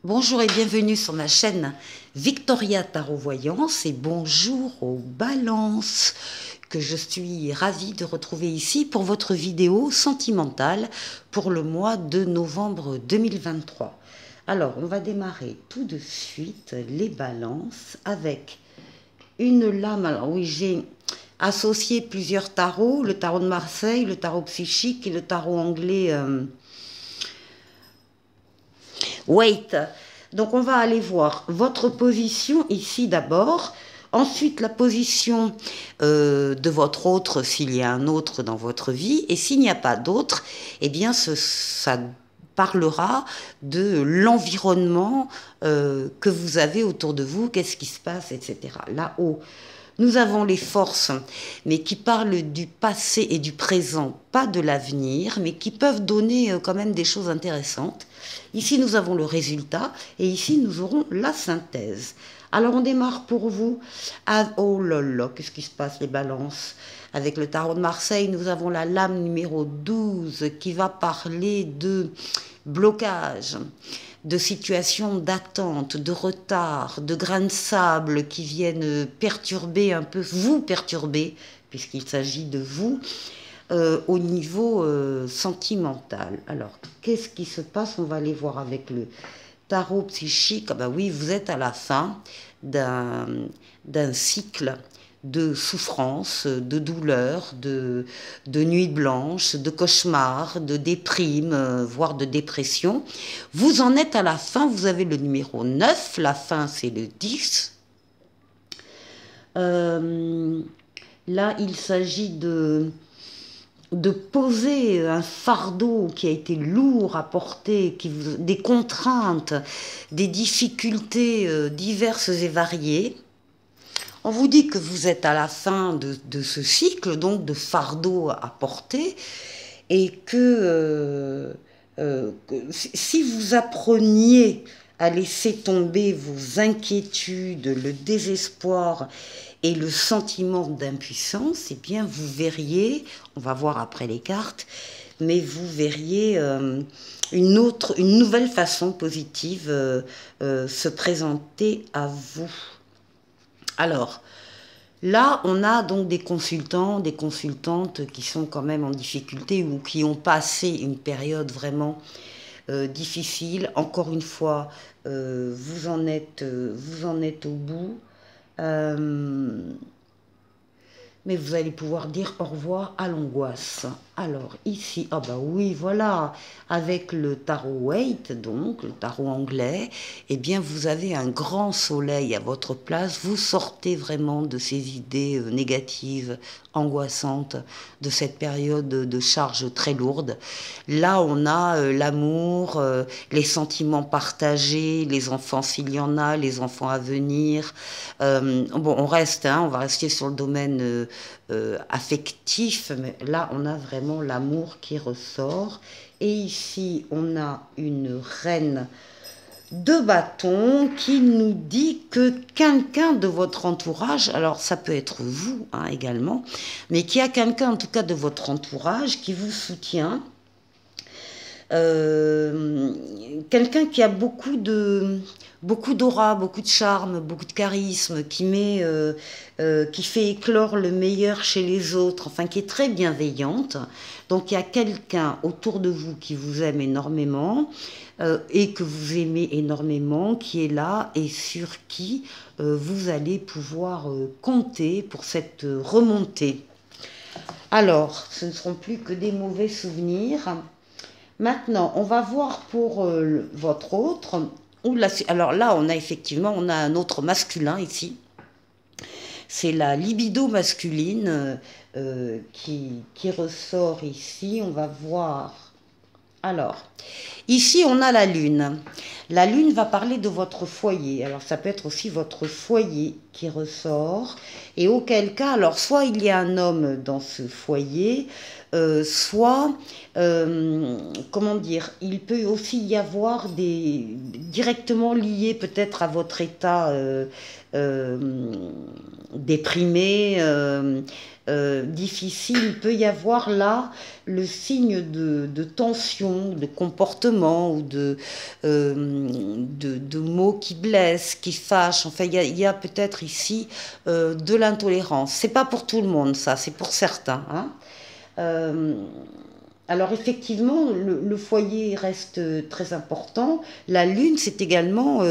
Bonjour et bienvenue sur ma chaîne Victoria Tarot Voyance et bonjour aux balances que je suis ravie de retrouver ici pour votre vidéo sentimentale pour le mois de novembre 2023. Alors, on va démarrer tout de suite les balances avec une lame. Alors oui, j'ai associé plusieurs tarots, le tarot de Marseille, le tarot psychique et le tarot anglais Wait. Donc on va aller voir votre position ici d'abord. Ensuite, la position de votre autre, s'il y a un autre dans votre vie. Et s'il n'y a pas d'autre, eh bien, ça parlera de l'environnement que vous avez autour de vous, qu'est-ce qui se passe, etc. Là-haut, nous avons les forces, mais qui parlent du passé et du présent, pas de l'avenir, mais qui peuvent donner quand même des choses intéressantes. Ici, nous avons le résultat, et ici, nous aurons la synthèse. Alors, on démarre pour vous. Oh là là, qu'est-ce qui se passe, les balances? Avec le tarot de Marseille, nous avons la lame numéro 12 qui va parler de blocage, de situations d'attente, de retard, de grains de sable qui viennent perturber un peu, vous perturber, puisqu'il s'agit de vous, au niveau sentimental. Alors, qu'est-ce qui se passe? On va aller voir avec le tarot psychique. Ah ben oui, vous êtes à la fin d'un cycle de souffrance, de douleur, de nuits blanches, de cauchemars, de déprime, voire de dépression. Vous en êtes à la fin, vous avez le numéro 9, la fin c'est le 10. Là, il s'agit de poser un fardeau qui a été lourd à porter, des contraintes, des difficultés diverses et variées. On vous dit que vous êtes à la fin de ce cycle, donc de fardeau à porter, et que si vous appreniez à laisser tomber vos inquiétudes, le désespoir et le sentiment d'impuissance, eh bien vous verriez, on va voir après les cartes, mais vous verriez une nouvelle façon positive se présenter à vous. Alors, là, on a donc des consultants, des consultantes qui sont quand même en difficulté ou qui ont passé une période vraiment difficile. Encore une fois, vous en êtes au bout. Mais vous allez pouvoir dire au revoir à l'angoisse. Alors ici, ah bah oui, voilà, avec le tarot Wait, donc le tarot anglais, eh bien vous avez un grand soleil à votre place, vous sortez vraiment de ces idées négatives, angoissantes, de cette période de charge très lourde. Là, on a l'amour, les sentiments partagés, les enfants s'il y en a, les enfants à venir. Bon, on reste, hein, on va rester sur le domaine affectif, mais là, on a vraiment l'amour qui ressort. Et ici, on a une reine de bâton qui nous dit que quelqu'un de votre entourage, alors ça peut être vous hein, également, mais qu'il y a quelqu'un en tout cas de votre entourage qui vous soutient, quelqu'un qui a beaucoup d'aura, beaucoup de charme, beaucoup de charisme, qui fait éclore le meilleur chez les autres, enfin qui est très bienveillante. Donc il y a quelqu'un autour de vous qui vous aime énormément et que vous aimez énormément, qui est là et sur qui vous allez pouvoir compter pour cette remontée. Alors, ce ne seront plus que des mauvais souvenirs. Maintenant, on va voir pour votre autre. Alors là, on a un autre masculin ici. C'est la libido masculine qui ressort ici. On va voir. Alors, ici, on a la lune. La lune va parler de votre foyer. Alors, ça peut être aussi votre foyer qui ressort. Et auquel cas, alors, soit il y a un homme dans ce foyer, soit, comment dire, il peut aussi y avoir directement liés peut-être à votre état déprimé, difficile, il peut y avoir là le signe de tension, de comportement ou de mots qui blessent, qui fâchent. Enfin, il y a peut-être ici de l'intolérance. C'est pas pour tout le monde, ça, c'est pour certains. Hein. Euh, alors effectivement, le foyer reste très important. La lune, c'est également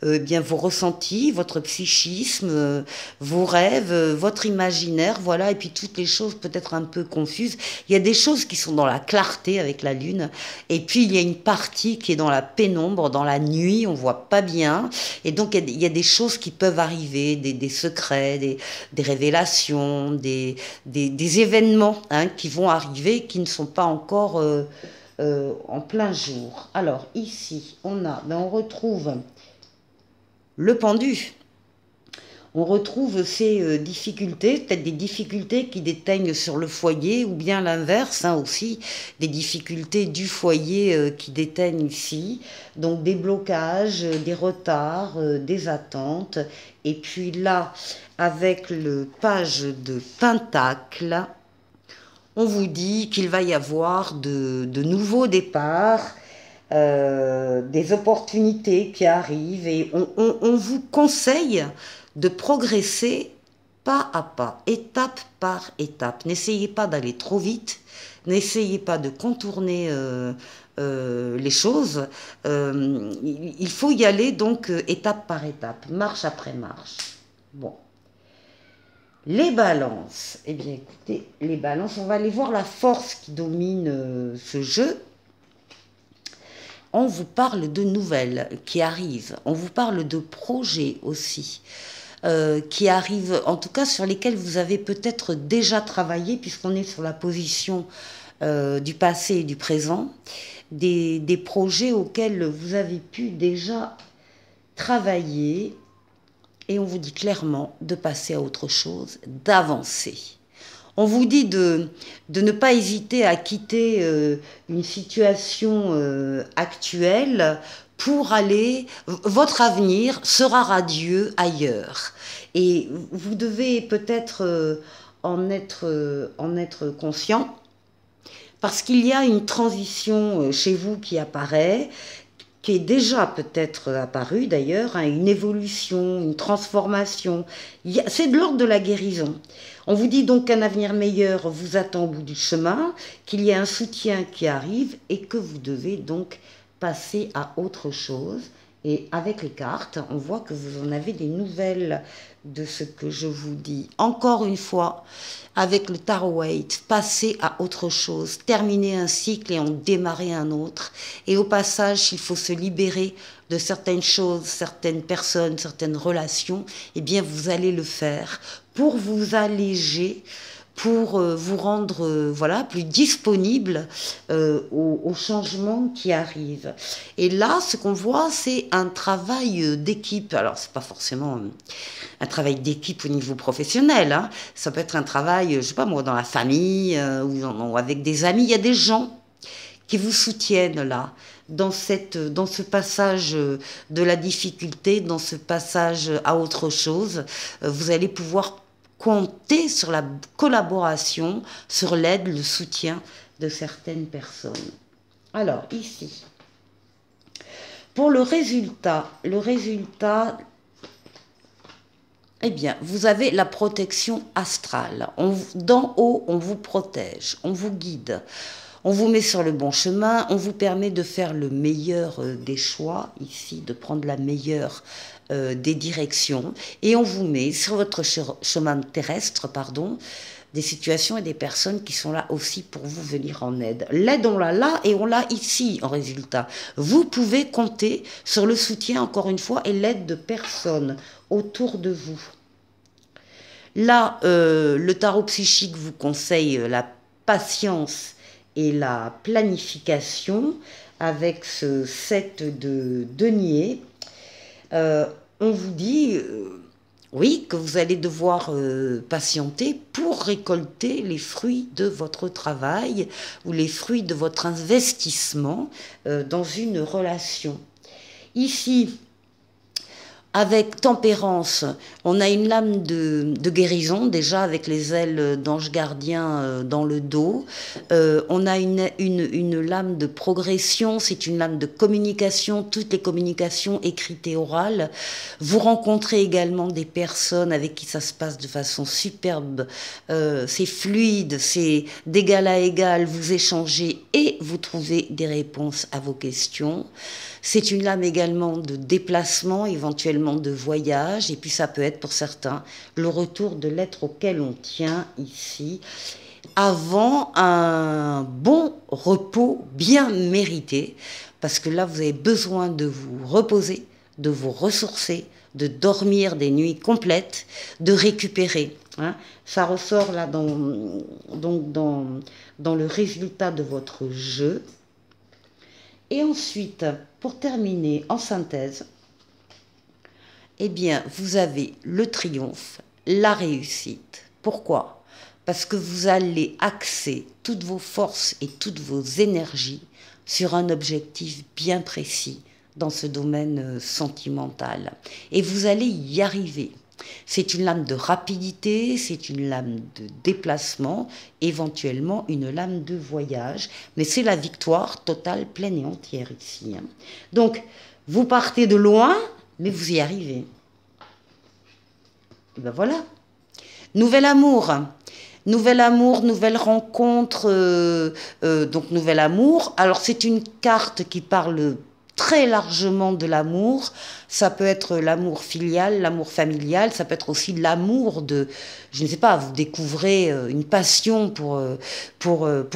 bien vos ressentis, votre psychisme, vos rêves, votre imaginaire, voilà. Et puis toutes les choses peut-être un peu confuses. Il y a des choses qui sont dans la clarté avec la lune, et puis il y a une partie qui est dans la pénombre, dans la nuit, on voit pas bien. Et donc il y a des choses qui peuvent arriver, des secrets, des révélations, des événements hein, qui vont arriver, qui ne sont pas encore en plein jour. Alors ici, on retrouve le pendu. On retrouve ces difficultés, peut-être des difficultés qui déteignent sur le foyer, ou bien l'inverse, hein, aussi, des difficultés du foyer qui déteignent ici. Donc des blocages, des retards, des attentes. Et puis là, avec le page de Pentacle, on vous dit qu'il va y avoir de nouveaux départs, des opportunités qui arrivent et on vous conseille de progresser pas à pas, étape par étape. N'essayez pas d'aller trop vite, n'essayez pas de contourner les choses. Il faut y aller donc étape par étape, marche après marche. Bon. Les balances, eh bien écoutez, les balances, on va aller voir la force qui domine ce jeu. On vous parle de nouvelles qui arrivent, on vous parle de projets aussi qui arrivent, en tout cas sur lesquels vous avez peut-être déjà travaillé, puisqu'on est sur la position du passé et du présent, des projets auxquels vous avez pu déjà travailler. Et on vous dit clairement de passer à autre chose, d'avancer. On vous dit de ne pas hésiter à quitter une situation actuelle pour aller... Votre avenir sera radieux ailleurs. Et vous devez peut-être en être conscient, parce qu'il y a une transition chez vous qui apparaît, qui est déjà peut-être apparue d'ailleurs, hein, une évolution, une transformation. C'est de l'ordre de la guérison. On vous dit donc qu'un avenir meilleur vous attend au bout du chemin, qu'il y a un soutien qui arrive et que vous devez donc passer à autre chose. Et avec les cartes, on voit que vous en avez des nouvelles de ce que je vous dis. Encore une fois, avec le Tarot Waite, passer à autre chose, terminer un cycle et en démarrer un autre. Et au passage, il faut se libérer de certaines choses, certaines personnes, certaines relations. Eh bien, vous allez le faire pour vous alléger, pour vous rendre voilà, plus disponible aux changements qui arrivent. Et là, ce qu'on voit, c'est un travail d'équipe. Alors, c'est pas forcément un travail d'équipe au niveau professionnel. Hein. Ça peut être un travail, je sais pas moi, dans la famille ou avec des amis. Il y a des gens qui vous soutiennent là, dans ce passage de la difficulté, dans ce passage à autre chose. Vous allez pouvoir compter sur la collaboration, sur l'aide, le soutien de certaines personnes. Alors, ici, pour le résultat, eh bien, vous avez la protection astrale. D'en haut, on vous protège, on vous guide, on vous met sur le bon chemin, on vous permet de faire le meilleur des choix, ici, de prendre la meilleure des directions, et on vous met sur votre chemin terrestre, des situations et des personnes qui sont là aussi pour vous venir en aide. L'aide, on l'a là et on l'a ici en résultat. Vous pouvez compter sur le soutien, encore une fois, et l'aide de personnes autour de vous. Là, le tarot psychique vous conseille la patience et la planification avec ce 7 de denier. On vous dit, oui, que vous allez devoir patienter pour récolter les fruits de votre travail ou les fruits de votre investissement dans une relation. Ici, Avec tempérance, on a une lame de guérison, déjà avec les ailes d'ange gardien dans le dos. On a une lame de progression, c'est une lame de communication, toutes les communications écrites et orales. Vous rencontrez également des personnes avec qui ça se passe de façon superbe. C'est fluide, c'est d'égal à égal, vous échangez et vous trouvez des réponses à vos questions. C'est une lame également de déplacement, éventuellement de voyage, et puis ça peut être pour certains le retour de l'être auquel on tient ici, avant un bon repos bien mérité, parce que là vous avez besoin de vous reposer, de vous ressourcer, de dormir des nuits complètes, de récupérer. Hein. Ça ressort là dans le résultat de votre jeu. Et ensuite, pour terminer en synthèse, eh bien, vous avez le triomphe, la réussite. Pourquoi? Parce que vous allez axer toutes vos forces et toutes vos énergies sur un objectif bien précis dans ce domaine sentimental. Et vous allez y arriver. C'est une lame de rapidité, c'est une lame de déplacement, éventuellement une lame de voyage, mais c'est la victoire totale, pleine et entière ici. Donc, vous partez de loin, mais vous y arrivez. Et ben voilà. Nouvel amour. Nouvel amour, nouvelle rencontre, donc nouvel amour. Alors c'est une carte qui parle très largement de l'amour. Ça peut être l'amour filial, l'amour familial, ça peut être aussi l'amour de, je ne sais pas, vous découvrez une passion pour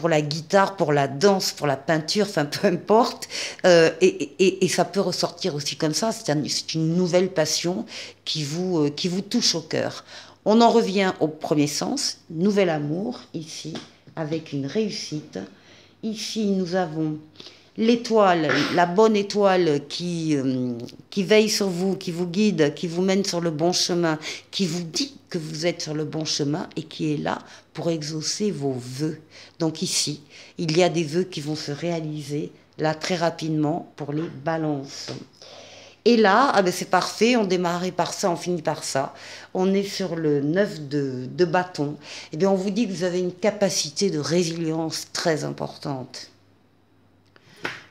la guitare, pour la danse, pour la peinture, enfin peu importe. Et ça peut ressortir aussi comme ça, c'est une nouvelle passion qui vous touche au cœur. On en revient au premier sens, nouvel amour, ici, avec une réussite. Ici, nous avons l'étoile, la bonne étoile qui veille sur vous, qui vous guide, qui vous mène sur le bon chemin, qui vous dit que vous êtes sur le bon chemin et qui est là pour exaucer vos vœux. Donc ici, il y a des vœux qui vont se réaliser là très rapidement pour les balances. Et là, ah ben c'est parfait, on démarrait par ça, on finit par ça. On est sur le 9 de bâton. Eh bien, on vous dit que vous avez une capacité de résilience très importante.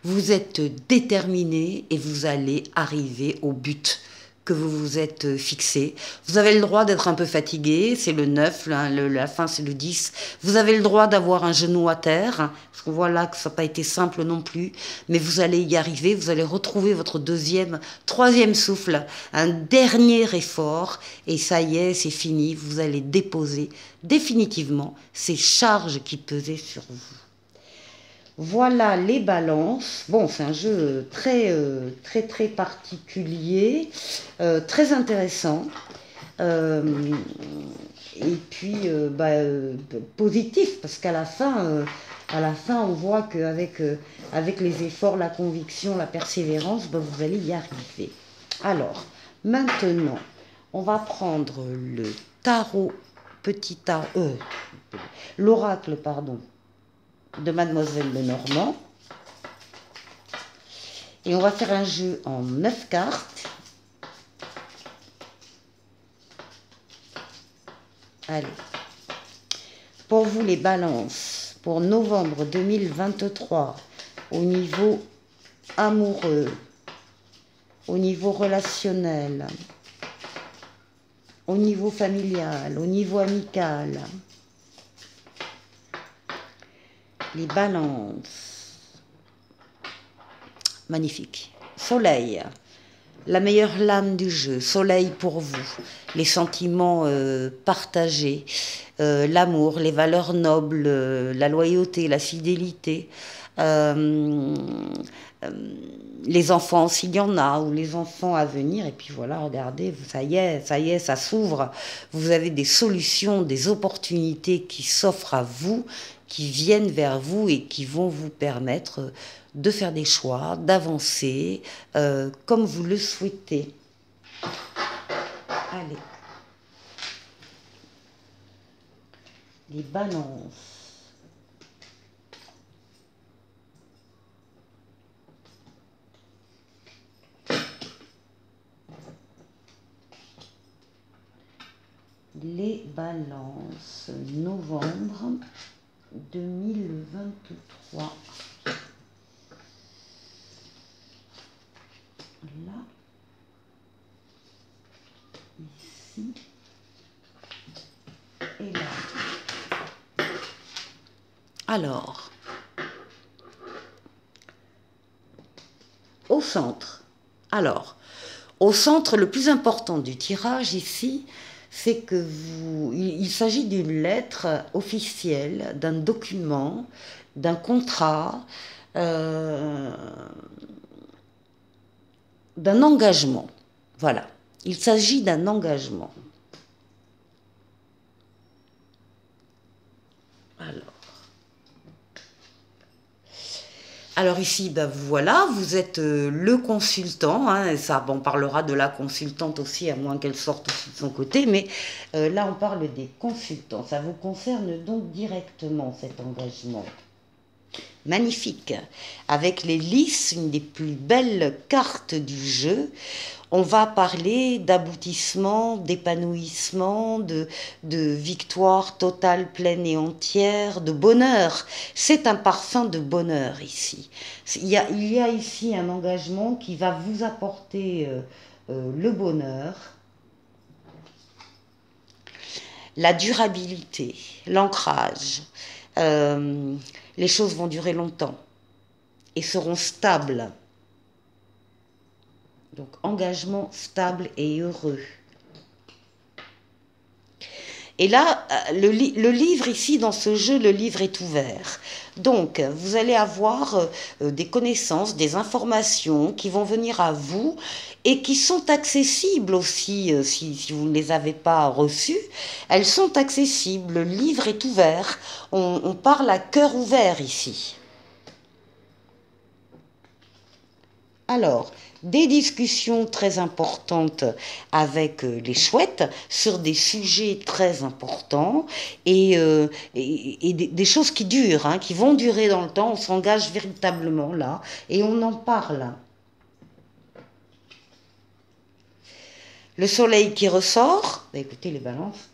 Vous êtes déterminé et vous allez arriver au but que vous vous êtes fixé. Vous avez le droit d'être un peu fatigué, c'est le 9, la fin c'est le 10. Vous avez le droit d'avoir un genou à terre, parce qu'on voit là que ça n'a pas été simple non plus, mais vous allez y arriver, vous allez retrouver votre deuxième, troisième souffle, un dernier effort, et ça y est, c'est fini, vous allez déposer définitivement ces charges qui pesaient sur vous. Voilà les balances. Bon, c'est un jeu très particulier, très intéressant. Euh, et puis positif, parce qu'à la fin, on voit qu'avec avec les efforts, la conviction, la persévérance, ben, vous allez y arriver. Alors, maintenant, on va prendre le tarot, l'oracle, pardon, de Mademoiselle Lenormand. Et on va faire un jeu en 9 cartes. Allez. Pour vous les balances, pour novembre 2023, au niveau amoureux, au niveau relationnel, au niveau familial, au niveau amical, les balances. Magnifique. Soleil, la meilleure lame du jeu. Soleil pour vous. Les sentiments partagés, l'amour, les valeurs nobles, la loyauté, la fidélité. Les enfants s'il y en a, ou les enfants à venir, et puis voilà, regardez, ça y est, ça s'ouvre, vous avez des solutions, des opportunités qui s'offrent à vous, qui viennent vers vous et qui vont vous permettre de faire des choix, d'avancer comme vous le souhaitez. Allez. Les balances. les balances, novembre 2023. Là, ici, et là. Alors, au centre. Alors, au centre, le plus important du tirage ici, c'est que il s'agit d'une lettre officielle, d'un document, d'un contrat, d'un engagement. Voilà, il s'agit d'un engagement. Alors ici, ben voilà, vous êtes le consultant, hein, et ça, bon, on parlera de la consultante aussi, à moins qu'elle sorte aussi de son côté, mais là on parle des consultants, ça vous concerne donc directement cet engagement. Magnifique, avec les lys, une des plus belles cartes du jeu. On va parler d'aboutissement, d'épanouissement, de victoire totale, pleine et entière, de bonheur. C'est un parfum de bonheur ici. Il y a ici un engagement qui va vous apporter le bonheur, la durabilité, l'ancrage. Les choses vont durer longtemps et seront stables. Donc, engagement stable et heureux. Et là, le livre ici, dans ce jeu, le livre est ouvert. Donc, vous allez avoir des connaissances, des informations qui vont venir à vous et qui sont accessibles aussi, si vous ne les avez pas reçues. Elles sont accessibles, le livre est ouvert. On parle à cœur ouvert ici. Alors, des discussions très importantes avec les chouettes sur des sujets très importants et des choses qui durent, hein, qui vont durer dans le temps. On s'engage véritablement là et on en parle. Le soleil qui ressort, bah écoutez les balances,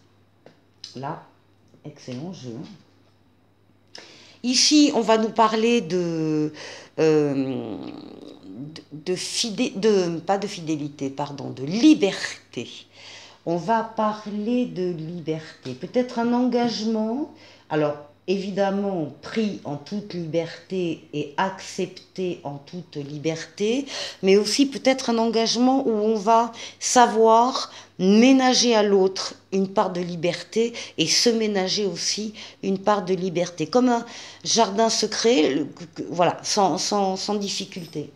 là, excellent jeu. Ici, on va nous parler pas de fidélité, pardon, de liberté. On va parler de liberté, peut-être un engagement, alors évidemment pris en toute liberté et accepté en toute liberté, mais aussi peut-être un engagement où on va savoir ménager à l'autre une part de liberté et se ménager aussi une part de liberté, comme un jardin secret, voilà, sans difficulté.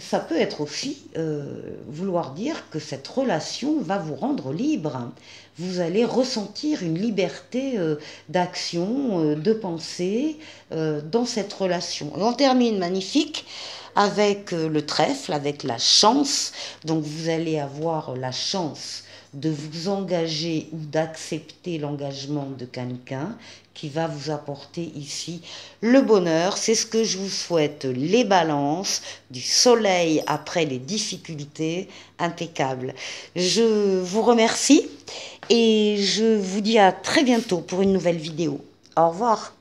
Ça peut être aussi vouloir dire que cette relation va vous rendre libre. Vous allez ressentir une liberté d'action, de pensée dans cette relation. Et on termine magnifique avec le trèfle, avec la chance. Donc vous allez avoir la chance de vous engager ou d'accepter l'engagement de quelqu'un qui va vous apporter ici le bonheur. C'est ce que je vous souhaite, les balances, du soleil après les difficultés, impeccable. Je vous remercie et je vous dis à très bientôt pour une nouvelle vidéo. Au revoir.